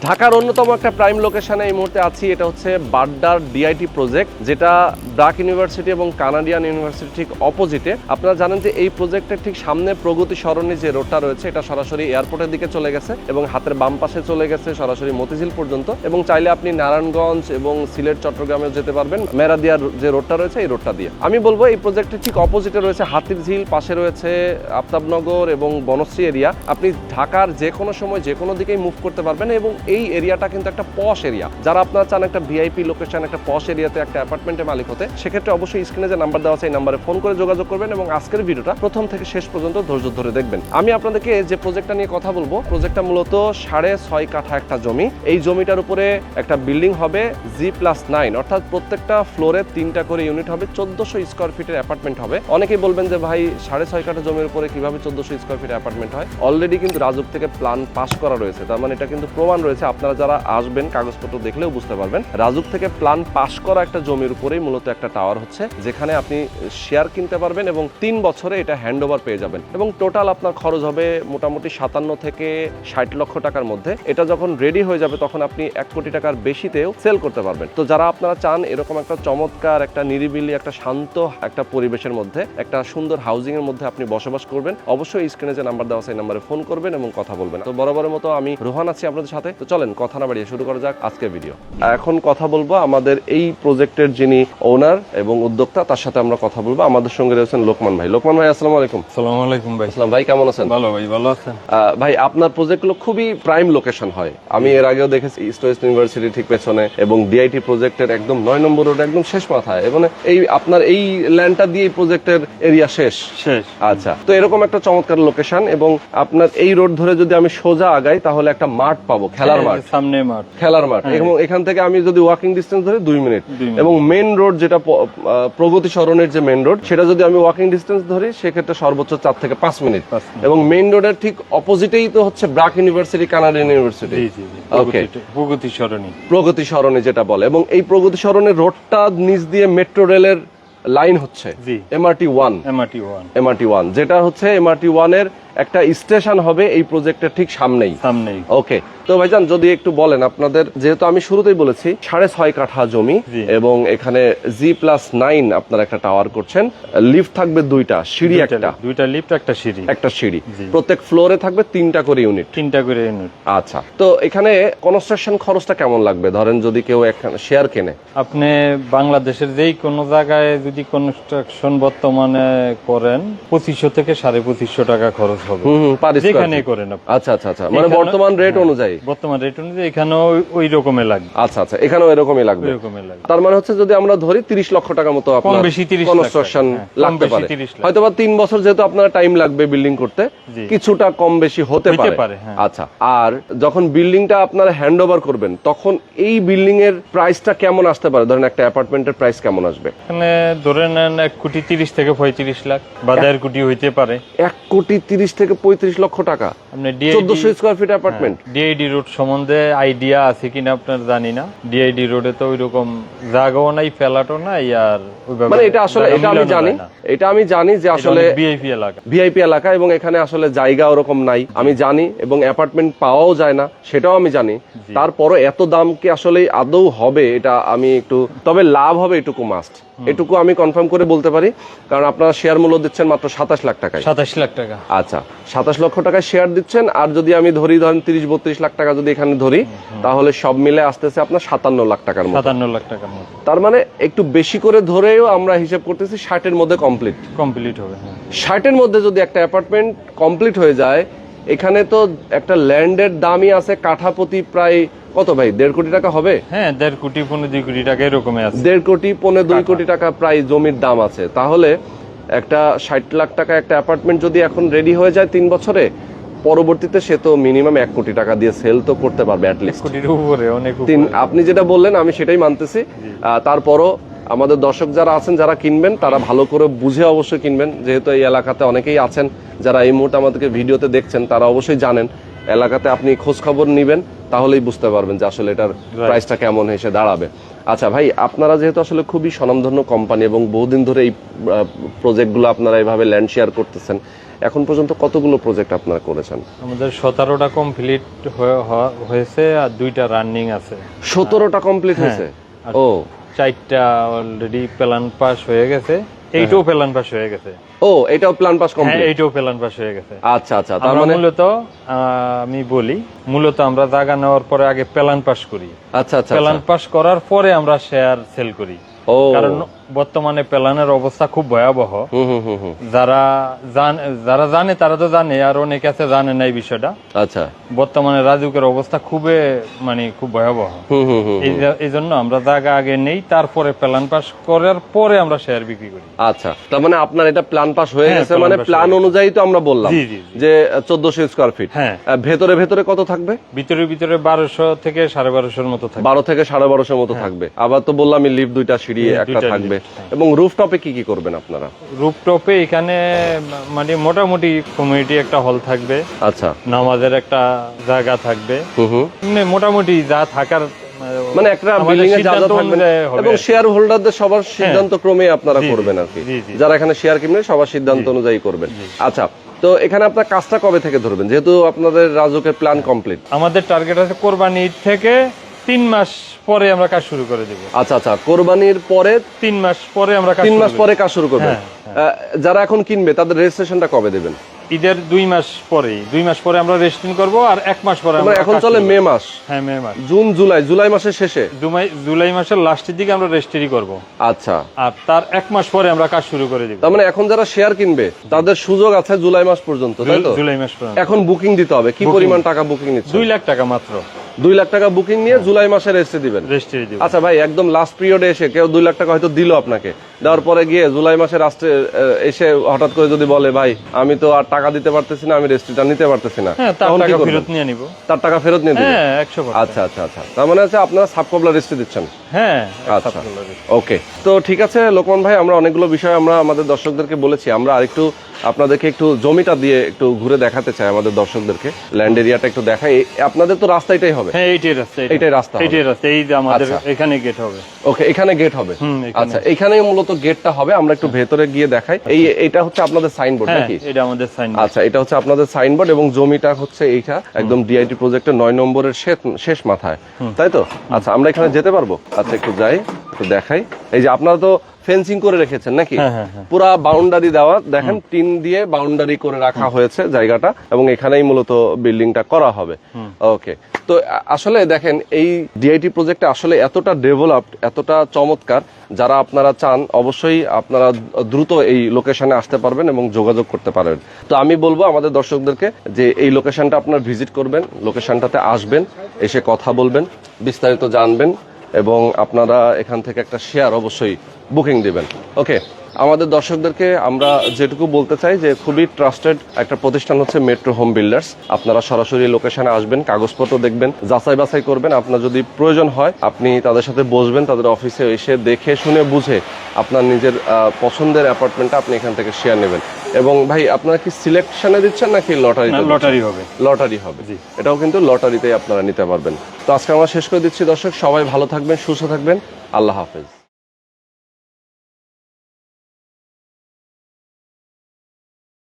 ঢাকার অন্যতম একটা প্রাইম লোকেশনে এই মুহূর্তে আছি। এটা হচ্ছে বাড্ডার ডিআইটি প্রজেক্ট, যেটা ব্রাক ইউনিভার্সিটি এবং কানাডিয়ান ইউনিভার্সিটি ঠিক অপোজিটে। আপনারা জানেন যে এই প্রজেক্টের ঠিক সামনে প্রগতি সরণি যে রোডটা রয়েছে, এটা সরাসরি এয়ারপোর্টের দিকে চলে গেছে এবং হাতের বাম পাশে চলে গেছে সরাসরি মতিঝিল পর্যন্ত। এবং চাইলে আপনি নারায়ণগঞ্জ এবং সিলেট চট্টগ্রামেও যেতে পারবেন মেরাদিয়ার যে রোডটা রয়েছে এই রোডটা দিয়ে। আমি বলবো এই প্রজেক্টের ঠিক অপোজিটে রয়েছে হাতিরঝিল, পাশে রয়েছে আফতাবনগর এবং বনশ্রী এরিয়া। আপনি ঢাকার যে কোনো সময় যে কোনো দিকেই মুভ করতে পারবেন এবং এই এরিয়াটা কিন্তু একটা পশ এরিয়া। যারা আপনারা চান একটা ভিআইপি লোকেশন, একটা পশ এরিয়াতে একটা অ্যাপার্টমেন্টের মালিক হতে, সেক্ষেত্রে অবশ্যই স্ক্রিনে যে নাম্বার দেওয়া আছে এই নাম্বারে ফোন করে যোগাযোগ করবেন এবং আজকের ভিডিওটা প্রথম থেকে শেষ পর্যন্ত ধৈর্য ধরে দেখবেন। আমি আপনাদেরকে যে প্রজেক্টটা নিয়ে কথা বলবো, প্রজেক্টটা মূলত 6.5 কাঠা একটা জমি। এই জমিটার উপরে একটা বিল্ডিং হবে G+9, অর্থাৎ প্রত্যেকটা ফ্লোরে 3টা করে ইউনিট হবে, 1400 স্কোয়ার ফিটের অ্যাপার্টমেন্ট হবে। অনেকেই বলবেন যে ভাই 6.5 কাঠা জমির উপরে কিভাবে 1400 স্কোয়ার ফিটের অ্যাপার্টমেন্ট হয়? অলরেডি কিন্তু রাজুক থেকে প্ল্যান পাস করা রয়েছে, তার মানে এটা কিন্তু প্রমাণ রয়েছে। আপনারা যারা আসবেন কাগজপত্র দেখলেও বুঝতে পারবেন রাজুক থেকে প্ল্যান পাস করা একটা জমির উপরেই মূলত একটা টাওয়ার হচ্ছে, যেখানে আপনি শেয়ার কিনতে পারবেন এবং 3 বছরে এটা হ্যান্ড ওভার পেয়ে যাবেন। এবং টোটাল আপনার খরচ হবে মোটামুটি 57 থেকে 60 লক্ষ টাকার মধ্যে। এটা যখন রেডি হয়ে যাবে তখন আপনি 1 কোটি টাকার বেশিতেও সেল করতে পারবেন। তো যারা আপনারা চান এরকম একটা চমৎকার, একটা নিরিবিলি, একটা শান্ত একটা পরিবেশের মধ্যে, একটা সুন্দর হাউজিং এর মধ্যে আপনি বসবাস করবেন, অবশ্যই স্ক্রিনে যে নাম্বার দেওয়া আছে এই নাম্বারে ফোন করবেন এবং কথা বলবেন। তো বরাবরের মতো আমি রোহান আছি আপনাদের সাথে। তো চলেন কথা না বাড়িয়ে শুরু করা যাক আজকের ভিডিও। এখন কথা বলবো আমাদের এই প্রজেক্টের যিনি ওনার এবং উদ্যোক্তা, তার সাথে আমরা কথা বলবো। আমাদের সঙ্গে রয়েছেন লোকমান ভাই। লোকমান ভাই, আসসালামু আলাইকুম। আসসালামু আলাইকুম ভাই। আসসালাম ভাই, কেমন আছেন? ভালো ভাই, ভালো আছেন? ভাই, আপনার প্রজেক্টগুলো খুবই প্রাইম লোকেশন হয়। আমি এর আগেও দেখেছি ইস্ট ওয়েস্ট ইউনিভার্সিটি ঠিক পেছনে এবং ডিআইটি প্রজেক্টের একদম 9 নম্বর রোড একদম শেষ মাথায়, এবং এই আপনার এই ল্যান্ডটা দিয়ে প্রজেক্টের এরিয়া শেষ। আচ্ছা, তো এরকম একটা চমৎকার লোকেশন এবং আপনার এই রোড ধরে যদি আমি সোজা আগাই তাহলে একটা মাঠ পাবো, খেলার মাঠ, সামনে মাঠ, খেলার মাঠ। এবং এখান থেকে আমি যদি ওয়াকিং ডিস্টেন্স ধরে 2 মিনিট, এবং মেইন রোড যেটা প্রগতি সরণের যে মেইন রোড, সেটা যদি আমি ওয়াকিং ডিস্টেন্স ধরি সেক্ষেত্রে সর্বোচ্চ 4 থেকে 5 মিনিট। এবং মেইন রোডের ঠিক অপোজিটেই তো হচ্ছে ব্রাক ইউনিভার্সিটি, কানাডিয়ান ইউনিভার্সিটি। ওকে, প্রগতি সরণি যেটা বলে। এবং এই প্রগতি সরণের রোডটা নিচ দিয়ে মেট্রো রেলের লাইন হচ্ছে MRT1, যেটা হচ্ছে MRT1 এর একটা স্টেশন হবে এই প্রজেক্টের ঠিক সামনেই। ওকে, তো ভাইজান যদি একটু বলেন আপনাদের, যেহেতু আমি শুরুতেই বলেছি 6.5 কাঠা জমি এবং এখানে G+9 আপনারা একটা টাওয়ার করছেন, লিফট থাকবে 2টা, সিঁড়ি দুইটা লিফট, একটা সিঁড়ি, প্রত্যেক ফ্লোরে থাকবে 3টা করে ইউনিট। আচ্ছা, তো এখানে কনস্ট্রাকশন খরচটা কেমন লাগবে? ধরেন যদি কেউ শেয়ার কেনে, আপনি বাংলাদেশের যেই কোনো জায়গায় যদি কনস্ট্রাকশন বর্তমানে করেন 2500 থেকে 2550 টাকা খরচ হবে যেখানে করেন। আচ্ছা আচ্ছা আচ্ছা, মানে বর্তমান রেট অনুযায়ী এখানেও ওই রকমই লাগবে। আচ্ছা আচ্ছা, এখানেও এরকমই লাগবে। তার মানে হচ্ছে যদি আমরা ধরি 30 লক্ষ টাকা মতো আপনার কনস্ট্রাকশন লাগতে পারে। হয়তোবা 3 বছর যেহেতু আপনার টাইম লাগবে বিল্ডিং করতে, কিছুটা কম বেশি হতে পারে। আচ্ছা, আর যখন বিল্ডিংটা আপনারা হ্যান্ড ওভার করবেন তখন এই বিল্ডিং এর প্রাইসটা কেমন আসতে পারে? ধরেন একটা অ্যাপার্টমেন্টের প্রাইস কেমন আসবে? এখানে ধরে নেন 1,30 থেকে 35 লাখ বা 1.5 কোটি হইতে পারে। 1,30 থেকে 35 লক্ষ টাকা 1400 square feet apartment. DID road সম্বন্ধে আইডিয়া আছে কিনা আপনার জানি না। ডিআইডি রোডে তো ওইরকম জায়গাও নাই, ফ্ল্যাটও নাই, আর ওইভাবে মানে এটা আসলে এটা আমি জানি যে আসলে ভিআইপি এলাকা এবং এখানে আসলে জায়গা ওরকম নাই, আমি জানি, এবং অ্যাপার্টমেন্ট পাওয়াও যায় না সেটাও আমি জানি। তারপরও এত দাম কি আসলে আদৌ হবে এটা আমি একটু, তবে লাভ হবে এটুকু মাস্ট, এটুকু আমি কনফার্ম করে বলতে পারি, কারণ আপনারা শেয়ার মূল্য দিচ্ছেন মাত্র 27 লাখ টাকায়। 27 লাখ টাকা। আচ্ছা, 27 লক্ষ টাকায় শেয়ার দিচ্ছেন, আর যদি আমি ধরি ধরেন 30-32 লাখ টাকা যদি এখানে ধরি, তাহলে সব মিলে আসতেছে আপনার 57 লাখ টাকার মতো। 57 লাখ টাকার মতো। তার মানে একটু বেশি করে ধরেও আমরা হিসাব করতেছি 60 এর মধ্যে কমপ্লিট হবে। 60 এর মধ্যে যদি একটা অ্যাপার্টমেন্ট কমপ্লিট হয়ে যায়, এখানে তো একটা ল্যান্ডের দামই আছে কাঠা প্রতি প্রায় কত ভাই, 1.5 কোটি টাকা হবে? হ্যাঁ, 1.5 কোটি 2 কোটি টাকা এরকমই আছে। 1.5 কোটি 2 কোটি টাকা প্রায় জমির দাম আছে। তাহলে একটা 60 লাখ টাকা একটা অ্যাপার্টমেন্ট যদি এখন রেডি হয়ে যায় 3 বছরে, পরবর্তীতে সে তো মিনিমাম 1 কোটি টাকা দিয়ে সেল তো করতে পারবে অ্যাটলিস্ট। আপনি যেটা বললেন আমি সেটাই মানতেছি। তারপরও আমাদের দর্শক যারা আছেন, যারা কিনবেন, তারা ভালো করে বুঝে অবশ্যই কিনবেন, যেহেতু এই এলাকাতে অনেকেই আছেন যারা এই মুহূর্তে আমাদেরকে ভিডিওতে দেখছেন, তারা অবশ্যই জানেন এলাকাতে আপনি খোঁজ খবর নিবেন, তাহলেই বুঝতে পারবেন যে আসলে এটার প্রাইসটা কেমন এসে দাঁড়াবে। আচ্ছা ভাই, আপনারা যেহেতু আসলে খুবই স্বনামধন্য কোম্পানি এবং বহুদিন ধরে এই প্রজেক্টগুলো আপনারা এইভাবে ল্যান্ড শেয়ার করতেছেন, এখন পর্যন্ত কতগুলো প্রজেক্ট আপনারা করেছেন? আমাদের 17টা কমপ্লিট হয়েছে আর 2টা রানিং আছে। 17টা কমপ্লিট হয়েছে? আর ও 4টা অলরেডি প্ল্যান পাস হয়ে গেছে, এইটাও প্ল্যান পাস হয়ে গেছে। ও এটাও প্ল্যান পাস হ্যাঁ, কমপ্লিট? এইটাও প্ল্যান পাস হয়ে গেছে। আচ্ছা আচ্ছা, তার আমরা মানে মূলত আমি বলি মূলত আমরা জায়গা নেওয়ার পরে আগে প্ল্যান পাস করি, আচ্ছা আচ্ছা প্ল্যান পাস করার পরে আমরা শেয়ার সেল করি। ও কারণ বর্তমানে প্ল্যানের অবস্থা খুব ভয়াবহ। যারা জানে তারা তো জানে, আর অনেকে আছে জানে না এই বিষয়টা। আচ্ছা, বর্তমানে রাজুকের অবস্থা খুব ভয়াবহ। এই জন্য আমরা জায়গা আগে নেই, তারপরে প্ল্যান পাস করার পরে আমরা শেয়ার বিক্রি করি। আচ্ছা, তার মানে আপনার এটা প্ল্যান পাস হয়ে হ্যাঁ, গেছে, plan মানে pass প্ল্যান হয়ে অনুযায়ী তো আমরা বললাম জি, জি, জি। যে 1400 স্কয়ার ফিট। হ্যাঁ, ভেতরে ভেতরে কত থাকবে? ভিতরে 1200 থেকে 1250 মতো থাকবে। 12 থেকে 1250 মতো থাকবে। আবার তো বললাম লিফট 2টা, সিঁড়ি একটা থাকবে। এবং রুফটপে কি কি করবেন আপনারা? রুফটপে এখানে মানে মোটামুটি কমিউনিটি একটা হল থাকবে, আচ্ছা, নামাজের একটা জায়গা থাকবে, মানে মোটামুটি যা থাকার মানে একটা বিল্ডিং এ যা যা থাকবে এবং শেয়ার হোল্ডারদের সবার সিদ্ধান্ত ক্রমে আপনারা করবেন আর কি। যারা এখানে শেয়ার কিনবেন সবার সিদ্ধান্ত অনুযায়ী করবেন। আচ্ছা, তো এখানে আপনার কাজটা কবে থেকে ধরবেন, যেহেতু আপনাদের রাজুকের প্ল্যান কমপ্লিট? আমাদের টার্গেট আছে কোরবানি ঈদ থেকে 3 মাস পরে আমরা কাজ শুরু করে দেব। আচ্ছা আচ্ছা, কোরবানির পরে 3 মাস পরে আমরা 3 মাস পরে কাজ শুরু করবেন। যারা এখন কিনবে তাদের রেজিস্ট্রেশনটা কবে দেবেন? ঈদের 2 মাস পরে, 2 মাস পরে আমরা রেজিস্ট্রেশন করব, আর 1 মাস পরে আমরা এখন চলে মে মাস। হ্যাঁ, মে মাস, জুন, জুলাই মাসের শেষে, জুলাই মাসের লাস্টের দিকে আমরা রেজিস্ট্রি করব। আচ্ছা, আর তার 1 মাস পরে আমরা কাজ শুরু করে দেব। তার মানে এখন যারা শেয়ার কিনবে তাদের সুযোগ আছে জুলাই মাস পর্যন্ত, তাই তো? জুলাই মাস পর্যন্ত এখন বুকিং দিতে হবে। কি পরিমাণ টাকা বুকিং নিচ্ছে? 2 লাখ টাকা মাত্র। 2 লাখ টাকা বুকিং নিয়ে জুলাই মাসে রেজিস্ট্রি দিবেন। রেজিস্ট্রি দিব। আচ্ছা ভাই, একদম লাস্ট পিরিয়ডে এসে কেউ 2 লাখ টাকা হয়তো দিল আপনাকে, দেওয়ার পরে গিয়ে জুলাই মাসে রাষ্ট্রে এসে হঠাৎ করে যদি বলে ভাই আমি তো আর টাকা দিতে পারতেছি না, আমি রেজিস্ট্রিটা নিতে পারতেছি না, হ্যাঁ, তার টাকা ফেরত নিয়ে নিব। তার টাকা ফেরত নিয়ে দিবেন? হ্যাঁ, 100%। আচ্ছা আচ্ছা আচ্ছা, তার মানে হচ্ছে আপনারা সাবকবলা রেজিস্ট্রি দিচ্ছেন? হ্যাঁ, আচ্ছা, ওকে। তো ঠিক আছে লোকমান ভাই, আমরা অনেকগুলো বিষয় আমরা আমাদের দর্শকদেরকে বলেছি। আমরা আরেকটু আপনাদেরকে একটু জমিটা দিয়ে একটু ঘুরে দেখাতে চাই আমাদের দর্শকদেরকে, ল্যান্ড এরিয়াটা একটু দেখাই। আপনাদের তো রাস্তা এটাই হবে? হ্যাঁ, এইটাই রাস্তা, এটাই রাস্তা, এইটাই রাস্তা। এই যে আমাদের এখানে গেট হবে। ওকে, এখানে গেট হবে। আচ্ছা, এখানেই মূলত গেটটা হবে। আমরা একটু ভেতরে গিয়ে দেখাই। এটা হচ্ছে আপনাদের সাইনবোর্ড নাকি? এটা আমাদের সাইনবোর্ড। আচ্ছা, এটা হচ্ছে আপনাদের সাইনবোর্ড এবং জমিটা হচ্ছে এইটা একদম ডিআইটি প্রজেক্টের 9 নম্বরের শেষ মাথায়, তাই তো? আচ্ছা, আমরা এখানে যেতে পারবো? আচ্ছা, একটু যাই, একটু দেখাই। এই যে আপনারা তো ফেন্সিং করে রেখেছেন নাকি? পুরা বাউন্ডারি দেওয়া, দেখেন টিন দিয়ে বাউন্ডারি করে রাখা হয়েছে জায়গাটা, এবং এখানেই মূলত বিল্ডিংটা করা হবে। ওকে, তো আসলে দেখেন এই ডিআইটি প্রজেক্টটা আসলে এতটা ডেভেলপড, এতটা চমৎকার, যারা আপনারা চান অবশ্যই আপনারা দ্রুত এই লোকেশনে আসতে পারবেন এবং যোগাযোগ করতে পারবেন। তো আমি বলবো আমাদের দর্শকদেরকে যে এই লোকেশনটা আপনারা ভিজিট করবেন, লোকেশনটাতে আসবেন, এসে কথা বলবেন, বিস্তারিত জানবেন, এবং আপনারা এখান থেকে একটা শেয়ার অবশ্যই বুকিং দিবেন। ওকে, আমাদের দর্শকদেরকে আমরা যেটুকু বলতে চাই যে খুবই ট্রাস্টেড একটা প্রতিষ্ঠান হচ্ছে মেট্রো হোম বিল্ডার্স। আপনারা সরাসরি লোকেশনে আসবেন, কাগজপত্র দেখবেন, যাচাই বাছাই করবেন। আপনার যদি প্রয়োজন হয় আপনি তাদের সাথে বসবেন, তাদের অফিসে এসে দেখে শুনে বুঝে আপনার নিজের পছন্দের অ্যাপার্টমেন্টটা আপনি এখান থেকে শেয়ার নেবেন। এবং ভাই, আপনারা কি সিলেকশনে দিচ্ছেন নাকি লটারি? লটারি হবে। লটারি হবে, এটাও কিন্তু লটারিতেই আপনারা নিতে পারবেন। তো আজকে আমরা শেষ করে দিচ্ছি দর্শক, সবাই ভালো থাকবেন, সুস্থ থাকবেন, আল্লাহ হাফেজ।